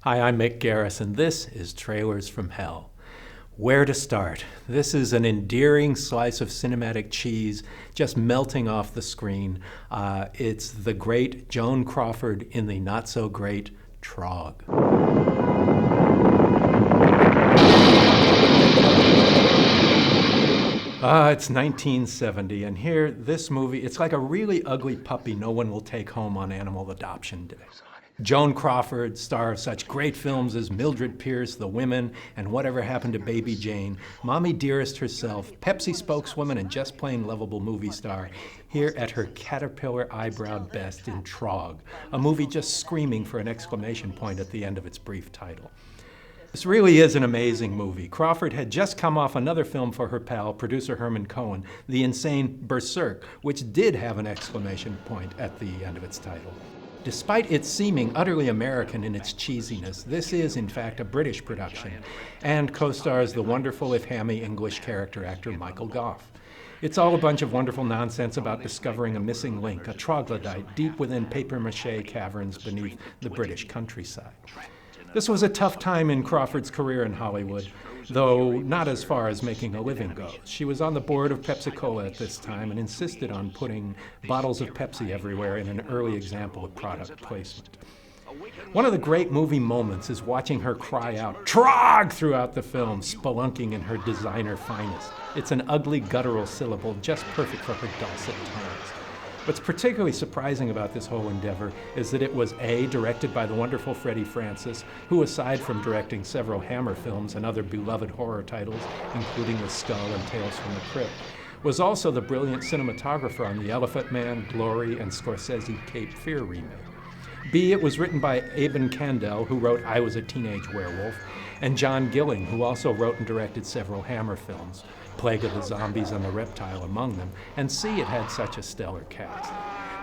Hi, I'm Mick Garris, and this is Trailers from Hell. Where to start? This is an endearing slice of cinematic cheese just melting off the screen. It's the great Joan Crawford in the not-so-great TROG. It's 1970, and here, this movie, it's like a really ugly puppy no one will take home on Animal Adoption Day. Joan Crawford, star of such great films as Mildred Pierce, The Women, and Whatever Happened to Baby Jane, Mommy Dearest herself, Pepsi spokeswoman and just plain lovable movie star, here at her caterpillar-eyebrowed best in TROG, a movie just screaming for an exclamation point at the end of its brief title. This really is an amazing movie. Crawford had just come off another film for her pal, producer Herman Cohen, the insane Berserk, which did have an exclamation point at the end of its title. Despite its seeming utterly American in its cheesiness, this is in fact a British production, and co-stars the wonderful if hammy English character actor Michael Gough. It's all a bunch of wonderful nonsense about discovering a missing link, a troglodyte, deep within papier-mâché caverns beneath the British countryside. This was a tough time in Crawford's career in Hollywood, though not as far as making a living goes. She was on the board of Pepsi-Cola at this time and insisted on putting bottles of Pepsi everywhere in an early example of product placement. One of the great movie moments is watching her cry out, "TROG!" throughout the film, spelunking in her designer finest. It's an ugly guttural syllable just perfect for her dulcet tones. What's particularly surprising about this whole endeavor is that it was A, directed by the wonderful Freddie Francis, who aside from directing several Hammer films and other beloved horror titles, including The Skull and Tales from the Crypt, was also the brilliant cinematographer on The Elephant Man, Glory, and Scorsese Cape Fear remake. B, it was written by Aben Kandel, who wrote I Was a Teenage Werewolf, and John Gilling, who also wrote and directed several Hammer films, Plague of the Zombies and the Reptile among them, and C, it had such a stellar cast.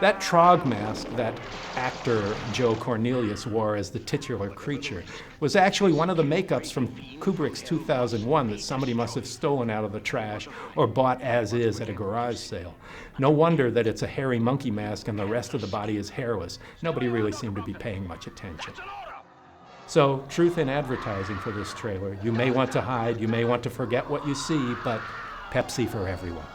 That TROG mask that actor Joe Cornelius wore as the titular creature was actually one of the makeups from Kubrick's 2001 that somebody must have stolen out of the trash or bought as is at a garage sale. No wonder that it's a hairy monkey mask and the rest of the body is hairless. Nobody really seemed to be paying much attention. So, truth in advertising for this trailer. You may want to hide, you may want to forget what you see, but Pepsi for everyone.